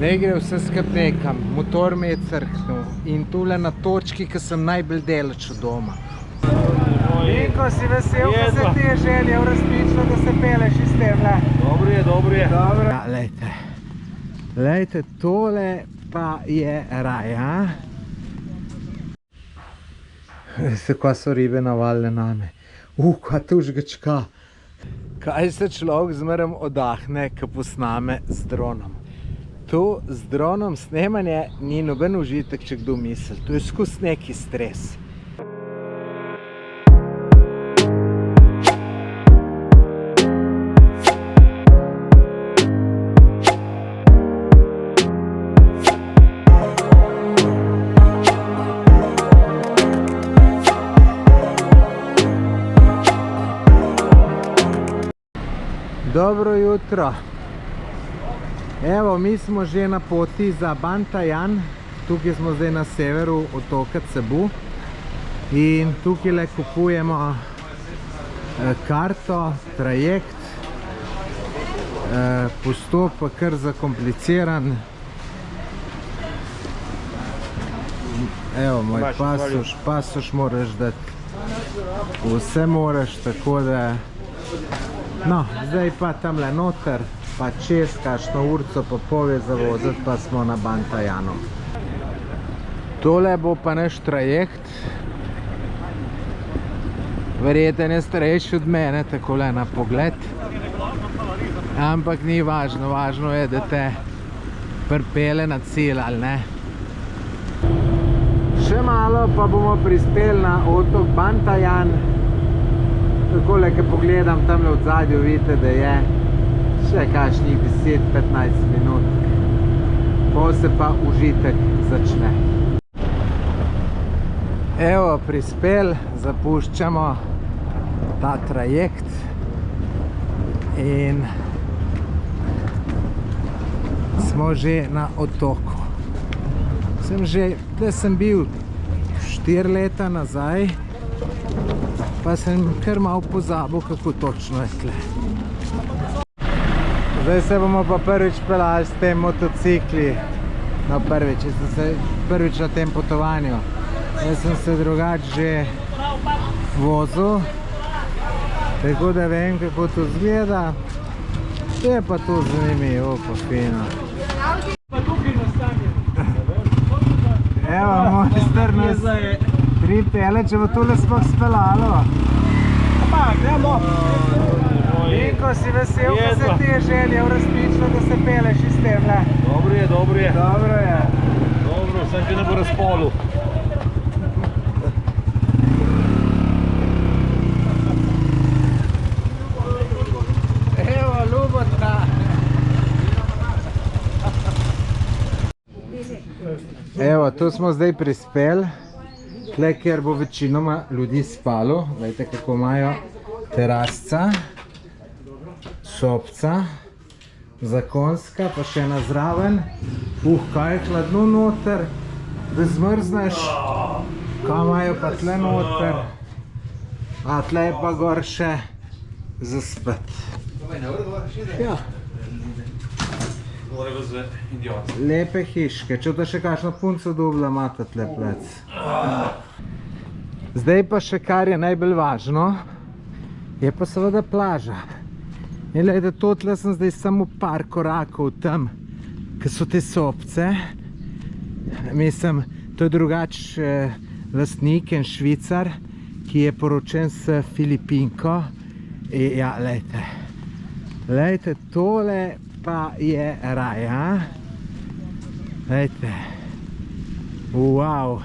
Zdaj gre vse skup nekam, motor me je crknil in tule na točki, ki sem najbolj daleč od doma. Vinko, si vesel, ko se ti je želje uresničilo, da se peleš iz temle? Dobro je, dobro je. Ja, lejte, tole pa je raj, a? Veste, ko so ribe navalile name. Kaj to žgačka. Kaj se človek zmeraj odahne, ko posname z dronom. To z dronom snemanje ni noben užitek, če kdo misli. To je skus neki stres. Dobro jutro. Evo, mi smo že na poti za Bantajan. Tukaj smo zdaj na severu otoka Cebu. In tukaj le kupujemo karto, trajekt. Postopek kar zakompliciran. Evo, moj pasoš moraš dati. Vse moraš, tako da... No, zdaj pa tamle noter, pa čez kakšno urco pa pove zavoziti, pa smo na Bantajanu. Tole bo pa naš trajekt. Verjeten je starejši od mene, takole na pogled. Ampak ni važno, važno je, da te pripelje na cilj, ali ne. Še malo pa bomo prispeli na otok Bantajan. Takole, ko pogledam tamle v zadju, vidite, da je še kakšnih 10-15 minut. Po se pa užitek začne. Evo, prispel, zapuščamo ta trajekt in smo že na otoku. Sem bil 4 leta nazaj, pa sem kar malo pozabil, kako točno je tle. Zdaj se bomo pa prvič peljali s tem motocikli. No, prvič na tem potovanju. Jaz sem se drugače že vozil, tako da vem, kako to izgleda. Je pa to zanimivo, pa fino. Evo, mojster nas pripelje, če bo tole sploh speljalo. Pa, gremo. Vinko, si vesel, ko se ti je želje uresničilo, da se peleš iz temle? Dobro je, dobro je. Dobro je. Dobro, sem že ne bo razpolil. Evo, Ljubotka. Evo, tu smo zdaj prispeli. Tle, kjer bo večinoma ljudi spalo, gledajte, kako imajo terasca, sobca, zakonska, pa še ena zraven. Kaj je hladno noter, da zmrzneš. Kaj imajo pa tle noter. A tle je pa gor še za spet. Ja. Lepe hiške, če to še kakšno punco dobila, imate tle plec. Zdaj pa še kar je najbolj važno, je pa seveda plaža. In gledajte, totle sem zdaj samo par korakov tam, ki so te sobce. Mislim, to je drugač lastnik, en Švicar, ki je poročen s Filipinko. Ja, gledajte, tole pa je raj, a? Gledajte. Wow.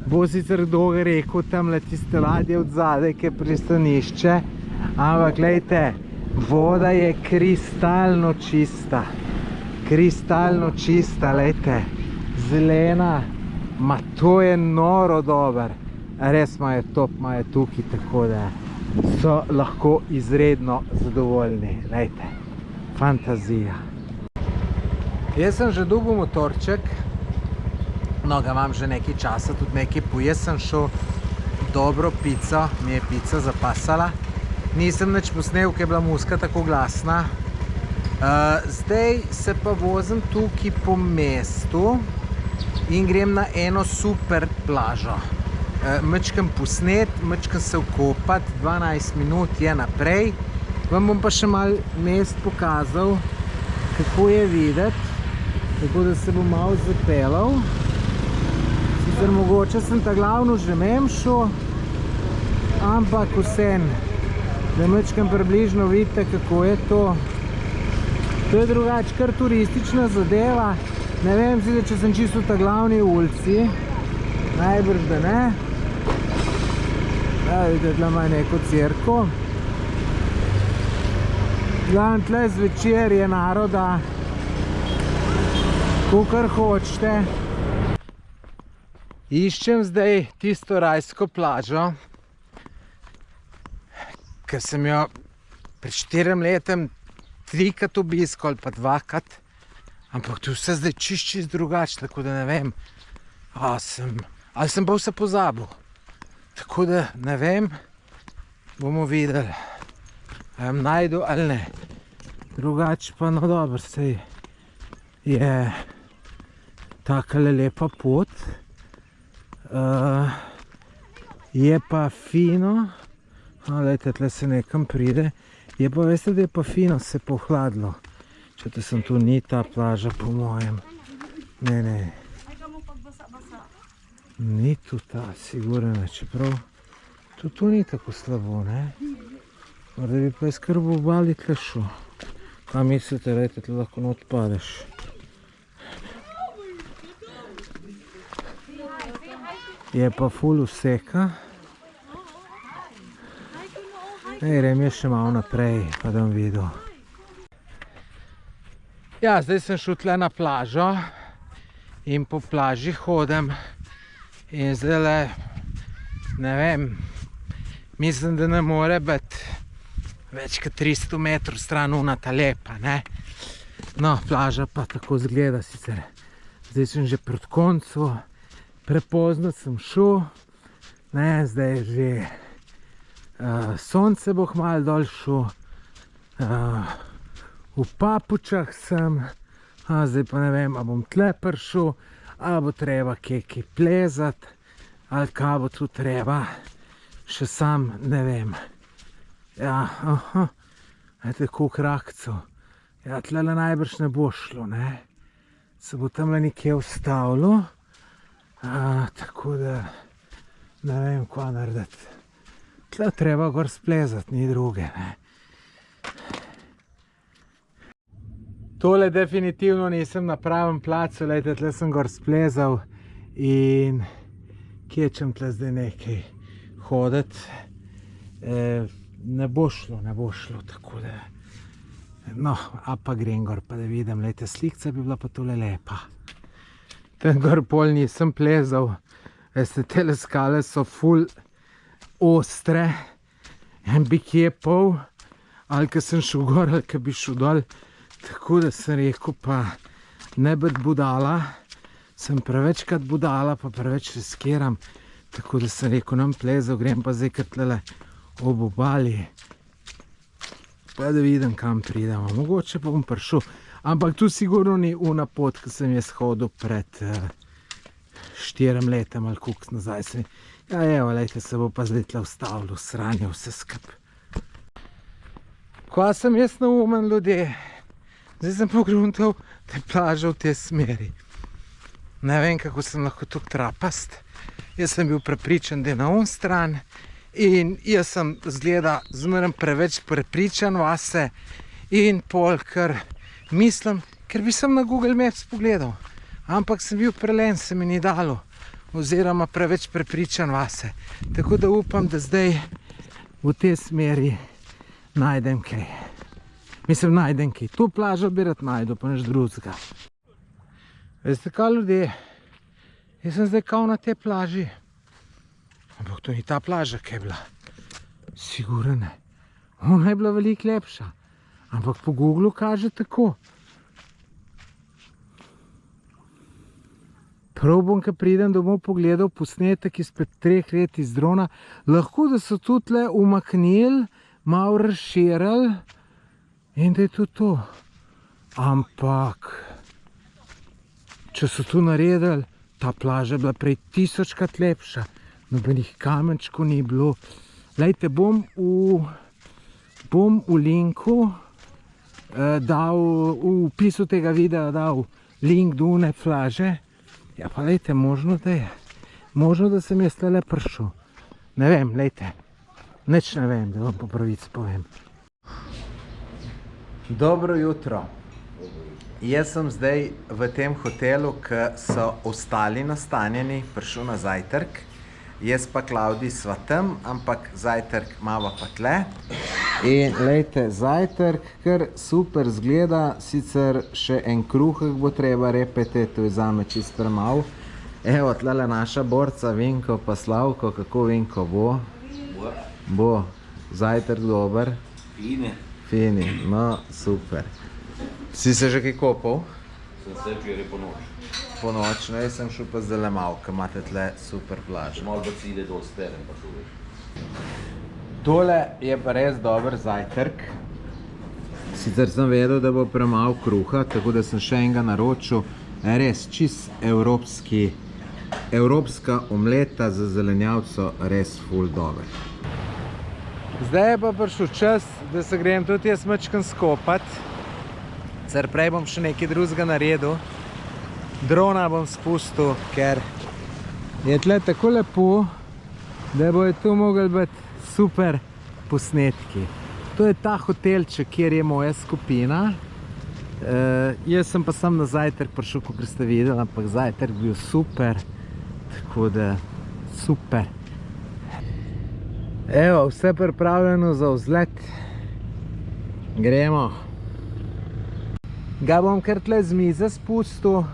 Bo sicer dolgo rekel tamle tiste ladje od zadaj, ki je pristanišče, ampak gledajte, voda je kristalno čista. Kristalno čista, gledajte. Zelena. Ma to je noro dober. Res imajo top, imajo tukaj, tako da so lahko izredno zadovoljni. Gledajte. Fantazija. Jaz sem že dobil motorček, no ga imam že nekaj časa, tudi nekaj pojes sem šel, dobro pico, mi je pica zapasala. Nisem nič posnel, ker je bila muska tako glasna. Zdaj se pa vozim tukaj po mestu in grem na eno super plažo. Mečkam posnet, mečkam se vkopat, 12 minut je naprej. Vam bom pa še malo mest pokazal, kako je videti, tako da se bom malo zapeljal. Sicer mogoče sem ta glavno že memšel, ampak vsem, da mečkam približno vidite, kako je to. To je drugače kar turistična zadeva. Ne vem, zdaj, če sem čisto v ta glavni ulici. Najbrž, da ne. Vidite, tle ima neko cerko. Glavno, tle zvečer je naroda, kakor hočete. Iščem zdaj tisto rajsko plažo, ker sem jo pred 4 letem 3-krat obiskal ali pa 2-krat, ampak tu vse zdaj čist drugače, tako da ne vem, ali sem pa vse pozabil. Tako da ne vem, bomo videli, ali bom najdel ali ne. Drugače pa no dobro, sej je takale lepa pot, je pa fino, glejte, tle se nekam pride. Je pa, veste, da je pa fino se pohladilo. Čete, sem tu ni ta plaža po mojem. Ne. Ni tu ta, sigurno, čeprav tu ni tako slabo, ne. Morda bi pa izkar v obali tle šel. Kaj mislite, rejte, tle lahko not padeš. Je pa ful vseka. Grem je še malo naprej, pa da bom videl. Ja, zdaj sem šel tle na plažo in po plaži hodim in zdaj, ne vem, mislim, da ne more biti več kot 300 metrov stran ta lepa, ne. No, plaža pa tako izgleda sicer. Zdaj sem že pred koncu, prepozno sem šel, ne, zdaj je že sonce bo kmalu dol šel, v papučah sem, zdaj pa ne vem, a bom tle prišel, a bo treba kaj plezati, ali kaj bo tu treba, še sam ne vem. Ja, gledajte, koliko rakcev. Ja, tlele najbrž ne bo šlo, ne. Se bo tamle nekje ustavilo, tako da ne vem, kva narediti. Tle treba gor splezati, ni druge, ne. Tole definitivno nisem na pravem placu, lejte, tle sem gor splezal in kječem tle zdaj nekaj hoditi. Ne bo šlo, tako da, no, a pa grem gor, pa da vidim, lejte, slikca bi bila pa tole lepa. Tam gor pol nisem plezal, veste, tele skale so ful ostre, en bi kje pol, ali ka sem šel gor, ali ka bi šel dol, tako da sem rekel, pa ne biti budala, sem prevečkrat budala, pa preveč riskiram, tako da sem rekel, nam plezal, grem pa zdaj kar tlele ob obali, pa da vidim, kam pridemo, mogoče pa bom prišel, ampak tu sigurno ni una pot, ki sem jaz hodil pred 4 letem ali koliko nazaj. Ja, evo, lejte, se bo pa zdaj tle ustavilo, sranje vse skup. Kva sem jaz naumen, ljudje? Zdaj sem pogruntal, da je plaža v tej smeri. Ne vem, kako sem lahko tukaj trapast. Jaz sem bil prepričan, da je na on stran in jaz sem zgleda zmeraj preveč prepričan vase in pol, ker mislim, ker bi sem na Google Maps pogledal, ampak sem bil prelen, se mi ni dalo. Oziroma preveč prepričan vase. Tako da upam, da zdaj v tej smeri najdem kaj. Mislim, najdem kaj. Tu plažo bi rad najdel, pa nič drugega. Veste kaj, ljudje? Jaz sem zdaj kao na tej plaži. Ampak to ni ta plaža, kaj je bila. Sigurno ne. Ona je bila veliko lepša. Ampak po Googlu kaže tako. Prav bom, ko pridem domov, pogledal posnetek izpred 3 let iz drona. Lahko, da so tudi tle umaknili, malo razširili in da je tudi to. Ampak, če so tu naredili, ta plaža je bila prej 1000krat lepša. Nobenih kamenčkov ni bilo. Glejte, bom v linku dal, v opisu tega videa dal link do one plaže. Ja pa glejte, možno da je. Možno da sem jaz tale prišel. Ne vem, glejte. Nič ne vem, da vam po pravici povem. Dobro jutro. Jaz sem zdaj v tem hotelu, ki so ostali nastanjeni, prišel na zajtrk. Jaz pa Klavdij sva tam, ampak zajtrk imava pa tle. In glejte, zajtrk kar super zgleda, sicer še en kruhek bo treba repeti, to je zame čist premalo. Evo, tlele naša borca Vinko pa Slavko, kako Vinko bo? Bo. Zajtrk dober? Fine. Fini, no super. Si se že kaj kopal? Sem se včeraj po noč. Po noč, no jaz sem šel pa zdaj malo, ker imate tle super plažo. Malo bacile dol sterem pa šel veš. Tole je pa res dober zajtrk. Sicer sem vedel, da bo premalo kruha, tako da sem še enega naročil. Res čist evropska omleta za zelenjavco, res ful dober. Zdaj je pa prišel čas, da se grem tudi jaz mačkam skopat. Cer prej bom še nekaj drugega naredil. Drona bom spustil, ker je tle tako lepo, da bojo tu mogli biti super posnetki. To je ta hotelček, kjer je moja skupina. Jaz sem pa sam na zajtrk prišel, kot ste videli, ampak zajtrk bil super. Tako da, super. Evo, vse pripravljeno za vzlet. Gremo. Ga bom kar tle z mize spustil,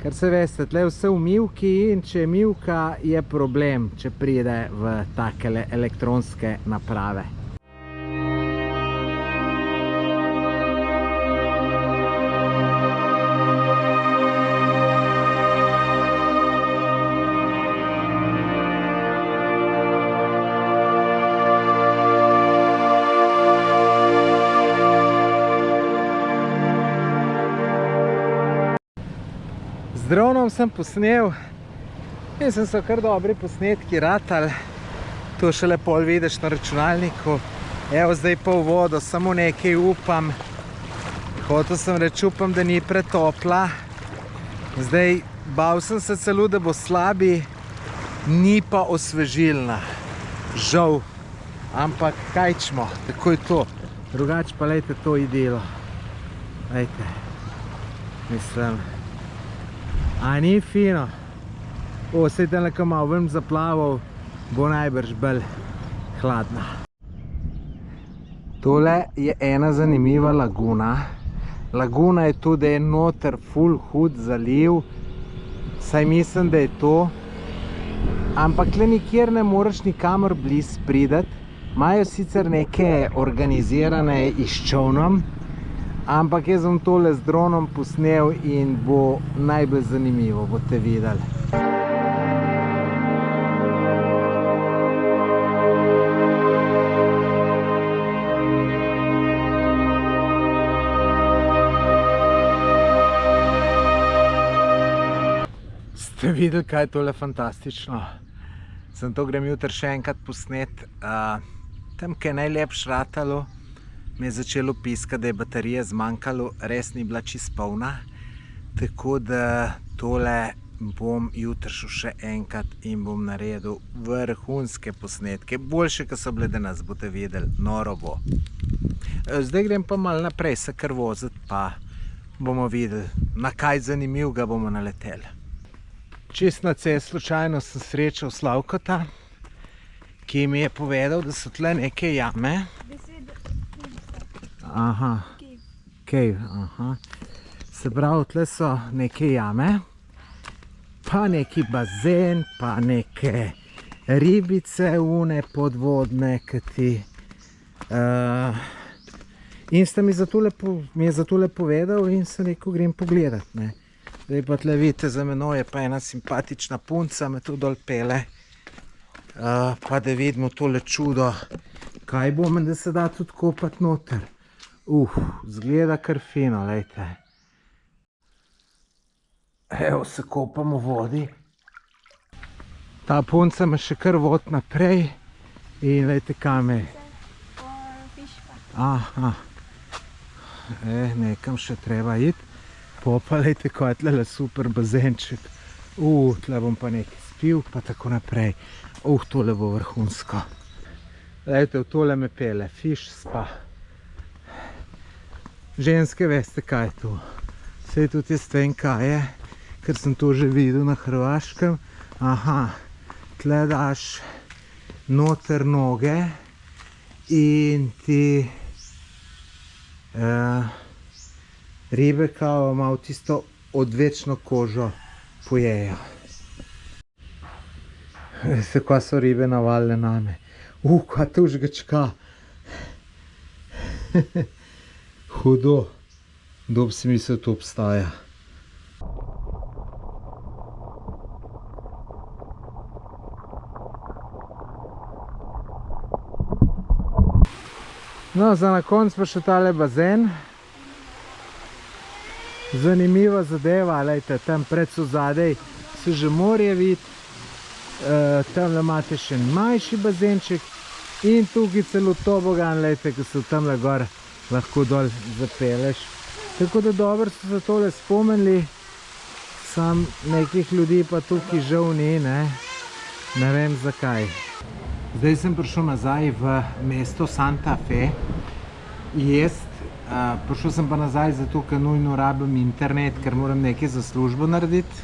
ker se veste, tle vse v mivki in če je mivka, je problem, če pride v takele elektronske naprave. Z dronom sem posnel, mislim, so kar dobri posnetki ratali. To šele pol vidiš na računalniku. Evo, zdaj pa v vodo, samo nekaj upam. Hotel sem reči, upam, da ni pretopla. Zdaj, bal sem se celo, da bo slabi, ni pa osvežilna. Žal. Ampak kaj čmo, tako je to. Drugače pa lejte, to je delo. Lejte, mislim. A ni fino? O, sej tam nekaj malo ven zaplaval, bo najbrž bolj hladna. Tole je ena zanimiva laguna. Laguna je tu, da je noter ful hud zaliv. Saj mislim, da je to. Ampak le nikjer ne moreš nikamor bliz prideti. Imajo sicer neke organizirane iz čovnom, ampak jaz bom tole z dronom posnel in bo najbolj zanimivo, boste videli. Ste videli, kaj je tole fantastično? Sem to grem jutri še enkrat posnet. Tam, kaj je najlepše ratalo, mi je začelo piskati, da je baterije zmanjkalo, res ni bila čist polna. Tako da tole bom jutri šel še enkrat in bom naredil vrhunske posnetke. Boljše, kot so bile danes, boste videli, noro bo. Zdaj grem pa malo naprej se kar voziti, pa bomo videli, na kaj zanimivega bomo naleteli. Čist na cest slučajno sem srečal Slavkota, ki mi je povedal, da so tle neke jame. Aha, cave, aha. Se pravi, tle so neke jame, pa neki bazen, pa neke ribice une podvodne, kati. In sta mi je za tole povedal in sem rekel, grem pogledat, ne. Zdaj pa tle vidite, za menoj je pa ena simpatična punca, me tu dol pele. Pa da vidimo tole čudo, kaj bo, da se da tudi kopati noter. Zgleda kar fino, lejte. Evo, se kopam v vodi. Ta punca me še kar vod naprej in lejte kam je. Aha. Nekam še treba iti. Pa lejte, ko je tle super bazenček. Tle bom pa nekaj spil, pa tako naprej. Tole bo vrhunsko. Lejte, v tole me pele, fish spa. Ženske, veste, kaj je tu. Sej tudi jaz vem, kaj je, ker sem to že videl na Hrvaškem. Aha, tle daš noter noge in ti ribe kao malo tisto odvečno kožo pojejo. Veste, kaj so ribe navalile name. Kaj to žgačka. Hudo. Kdo bi si mislil, to obstaja. No, za na konc pa še tale bazen. Zanimiva zadeva, lejte, tam pred so zadej se že morje vid. Tamle imate še manjši bazenček in tukaj celo tobogan, lejte, ko se tamle gor lahko dol zapeleš. Tako da dobro so se tole spomenili, sam nekih ljudi pa tukaj žal ni, ne vem zakaj. Zdaj sem prišel nazaj v mesto Santa Fe jest. Prišel sem pa nazaj zato, ker nujno rabim internet, ker moram nekaj za službo narediti.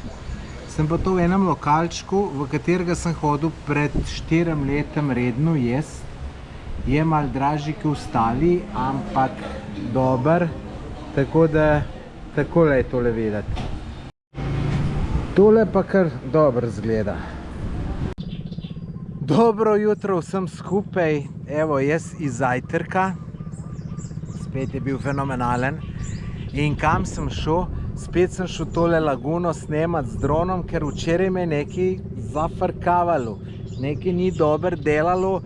Sem pa to v enem lokalčku, v katerega sem hodil pred 4 letom redno jest. Je malo dražji kot ostali, ampak dober, tako da takole je tole videti. Tole pa kar dobro zgleda. Dobro jutro vsem skupaj, evo jaz iz zajtrka, spet je bil fenomenalen. In kam sem šel? Spet sem šel tole laguno snemat z dronom, ker včeraj me je nekaj zafrkavalo. Nekaj ni dobro delalo,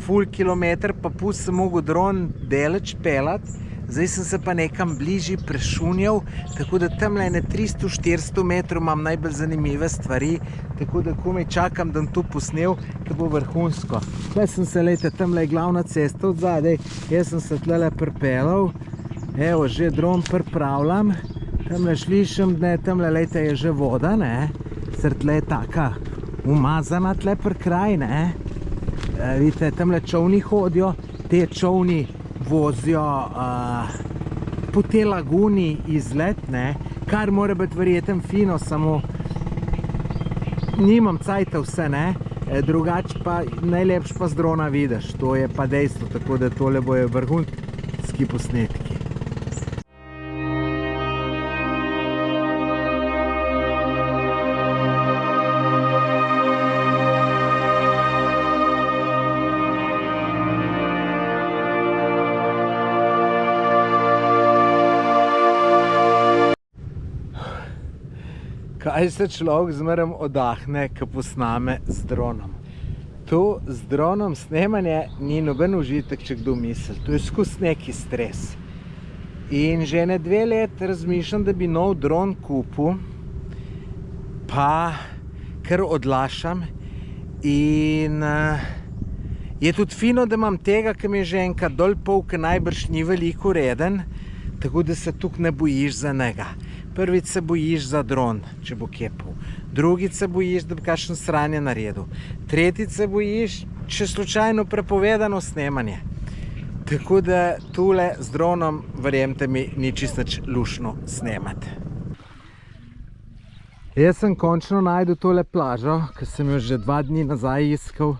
ful kilometer pa pus sem mogel dron deleč pelat. Zdaj sem se pa nekam bližji prešunjal, tako da tamle na 300-400 metrov imam najbolj zanimive stvari, tako da komaj čakam, da bom to posnel, ker bo vrhunsko. Tle sem se, lejte, tamle je glavna cesta od zadaj, jaz sem se tlele pripelal, evo, že dron pripravljam, tamle slišim, tamle, lejte, je že voda, sr tle je taka umazana tle pri kraj, vidite, tamle čovni hodijo, te čovni vozijo po te laguni izlet, kar mora biti verjetno fino, samo nimam cajta vse, drugače pa najlepš pa z drona vidiš, to je pa dejstvo, tako da tole bojo vrhunski posnetki. Kaj se človek zmeraj odahne, ko posname z dronom? To z dronom snemanje ni noben užitek, če kdo misli. To je skus neki stres. In že ne 2 let razmišljam, da bi nov dron kupil, pa kar odlašam. In je tudi fino, da imam tega, ki mi je že enkrat dol pol, ki najbrž ni veliko reden, tako da se tukaj ne bojiš za njega. Prvič se bojiš za dron, če bo kepal. Drugič se bojiš, da bi kakšen sranje naredil. Tretjič se bojiš, če slučajno prepovedano snemanje. Tako da tule z dronom, verjemite mi, ni čisto nič luštno snemati. Jaz sem končno najdel tole plažo, ki sem jo že 2 dni nazaj iskal.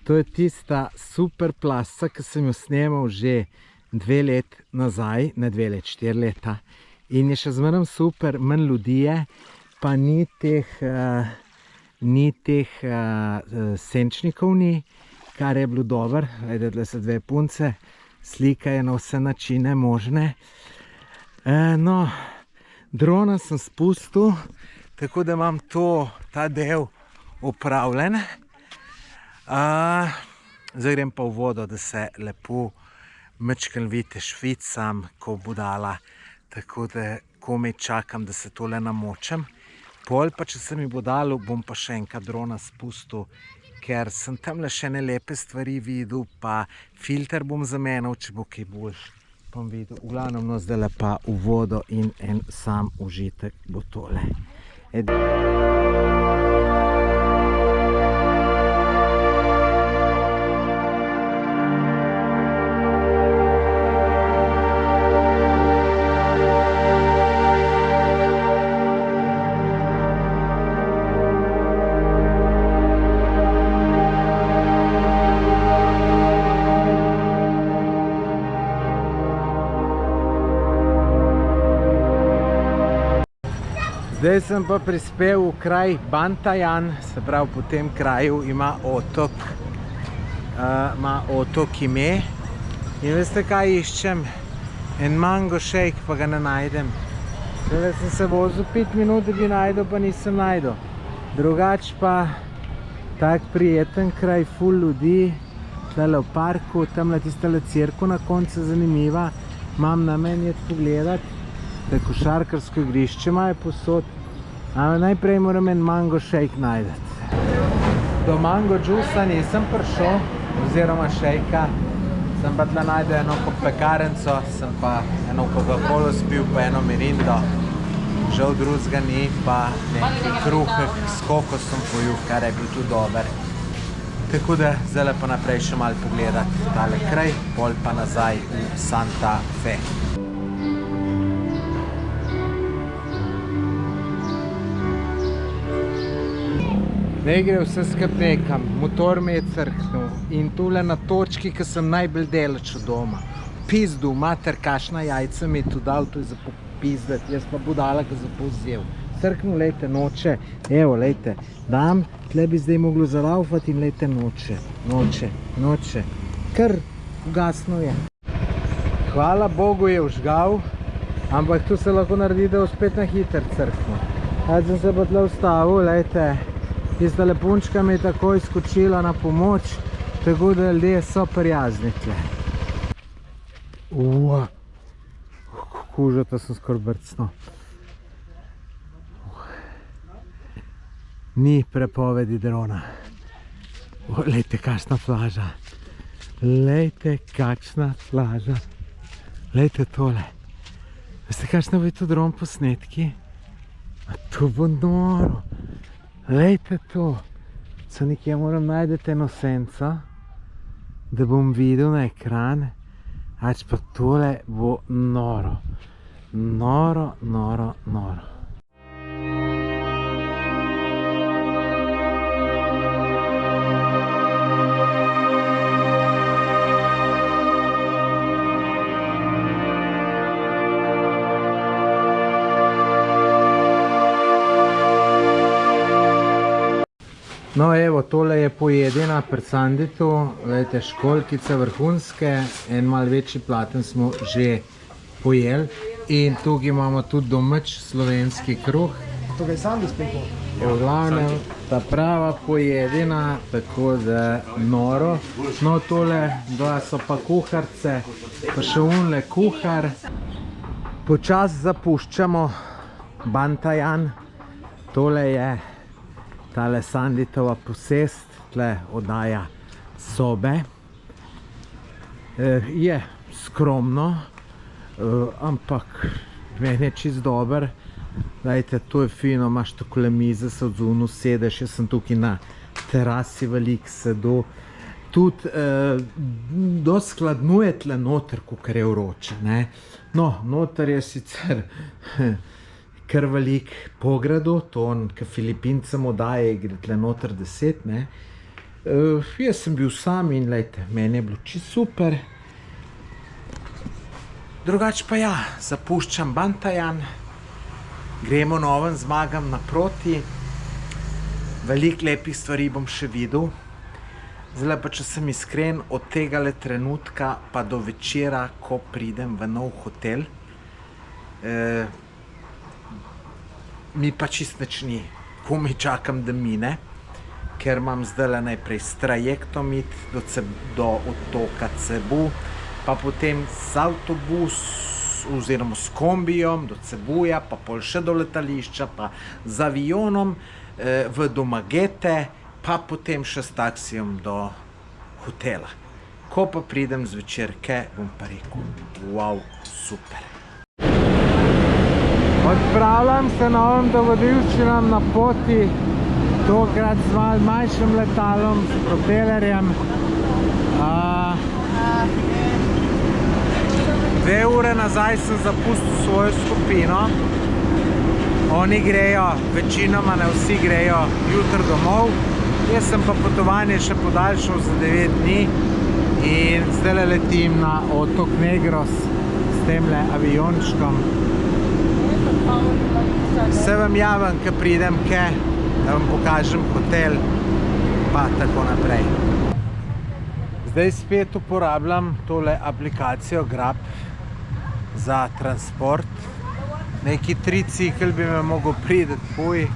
To je tista super plasca, ki sem jo snemal že 2 let nazaj, ne 2 let, 4 leta. In je še zmeraj super, manj ljudi je, pa ni teh senčnikov ni, kar je bilo dobro. Glede, tle so 2 punce, slika je na vse načine možne. No, drona sem spustil, tako da imam ta del opravljen. Zdaj grem pa v vodo, da se lepo Mečken vidite švic sam, ko budala, tako da komaj čakam, da se tole namočem. Pol pa, če se mi bo dalo, bom pa še enkrat drona spustil, ker sem tamle še ne lepe stvari videl, pa filter bom zamenjal, če bo kaj boljš, bom videl. V glavnem, no, zdaj pa v vodo in en sam užitek bo tole. Zdaj sem pa prispel v kraj Bantajan, se pravi po tem kraju ima otok ime. In veste kaj iščem? En mango shake, pa ga ne najdem. Tole sem se vozil 5 minut, da bi najdel, pa nisem najdel. Drugač pa tak prijeten kraj, ful ljudi, tlele v parku, tamle tistele cirku na koncu zanimiva. Imam namen jeti pogledat. Da košarkarsko igrišče imajo posod, ampak najprej moram en mango shake najdeti. Do mango džusa nisem prišel, oziroma shakea, sem pa tle najdel eno pekarenco, sem pa eno Coca-Colo spil, pa eno Mirindo, žal drugega ni, pa neki kruhek s kokosom pojil, kar je bil tudi dober. Tako da zdaj pa naprej še malo pogledati tale kraj, pol pa nazaj v Santa Fe. Ne gre vse skup nekam, motor me je crknil in tule na točki, ki sem najbolj daleč od doma. Pizdu, mater, kašna jajca mi je tu dal, to je za popizdati, jaz pa budala, ki za povzel. Crknil, lejte, noče, evo, lejte, dam, tle bi zdaj moglo zalaufati in lejte, noče, kar ugasno je. Hvala Bogu je vžgal, ampak tu se lahko naredi, da je spet na hiter crknil. Zdaj sem se pa tle ustavil, lejte, tista lepunčka mi je takoj skočila na pomoč, tako da ljudje so prijazni tle. Kužota sem skoraj brcno. Ni prepovedi drona. Lejte, kakšna plaža. Lejte, kakšna plaža. Lejte tole. Veste, kakšna bo to dron posnetki? A to bo noro. Lejte to, se nekje moram najdeti eno senco, da bom videl na ekran, ač pa tole bo noro, noro. No evo, tole je pojedina pri Sanditu, gledajte, školjkice vrhunske, en malo večji platen smo že pojeli in tukaj imamo tudi domač slovenski kruh. Tukaj Sandi spekel. Je v glavnem ta prava pojedina, tako da noro. No tole, dva so pa kuharce, pa še unle kuhar. Počas zapuščamo Bantajan, tole je tale Sanditova posest, tle oddaja sobe. Je skromno, ampak meni je čist dober. Dajte, to je fino, imaš takole mize, se odzunu sedeš, jaz sem tukaj na terasi velik sedel. Tudi dosti skladnuje tle noter, kakor je vroče. No, noter je sicer kar velik pogradu, to on, ki Filipincem odaje, gre tle noter 10, ne. Jaz sem bil sam in lejte, meni je bilo čisto super. Drugač pa ja, zapuščam Bantajan, gremo novim zmagam naproti, veliko lepih stvari bom še videl. Zdaj pa, če sem iskren, od tegale trenutka pa do večera, ko pridem v nov hotel, mi pa čist nič ni, komaj čakam, da mine, ker imam zdaj najprej s trajektom iti do otoka Cebu, pa potem z avtobusom oziroma s kombijem do Cebuja, pa pol še do letališča, pa z avionom v Domagete, pa potem še s taksijem do hotela. Ko pa pridem zvečer, bom pa rekel, wow, super. Odpravljam se novim dogodivščinam na poti, tokrat z malo manjšim letalom, s propelerjem. 2 ure nazaj sem zapustil svojo skupino. Oni grejo, večinoma ne vsi grejo jutri domov. Jaz sem pa potovanje še podaljšal za 9 dni in zdaj letim na otok Negros s temle aviončkom. Se vam javim, ko pridem, da vam pokažem hotel, pa tako naprej. Zdaj spet uporabljam tole aplikacijo Grab za transport. Neki tricikl bi me mogel priti tuj,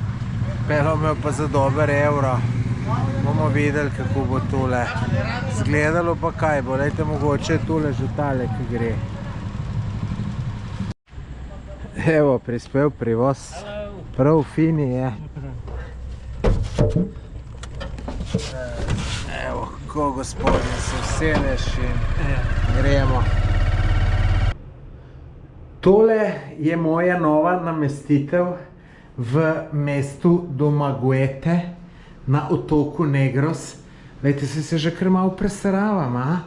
peljal me pa za dober evro. Bomo videli, kako bo tole izgledalo, pa kaj bo. Lejte, mogoče je tole že tale, ki gre. Evo, prispel privoz. Prav fini je. Evo, ko gospodin se usedeš in gremo. Tole je moja nova namestitev v mestu Domaguete na otoku Negros. Lejte, se že kar malo preseravam, a?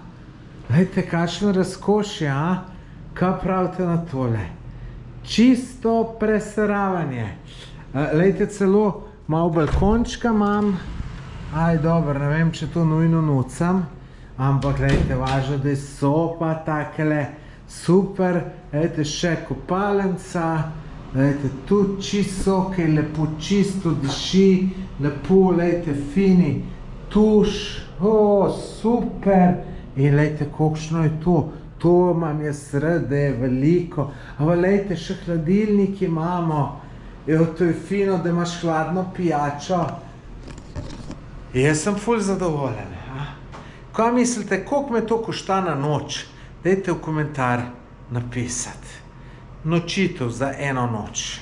Lejte, kakšno razkošje, a? Kaj pravite na tole? Čisto preseravanje. Lejte, celo malo balkončka imam. Aj, dobro, ne vem, če to nujno nucam, ampak lejte, važno, da so pa takele super. Lejte, še kopalnica. Lejte, tudi čisto, kaj lepo čisto diši. Lepo, lejte, fini tuš. O, super. In lejte, kolikšno je to. To imam jaz rad, da je veliko. Ampak lejte, še hladilnik imamo. Evo, to je fino, da imaš hladno pijačo. Jaz sem ful zadovoljen. Kaj mislite, koliko me to košta na noč? Dajte v komentar napisati. Nočitev za eno noč.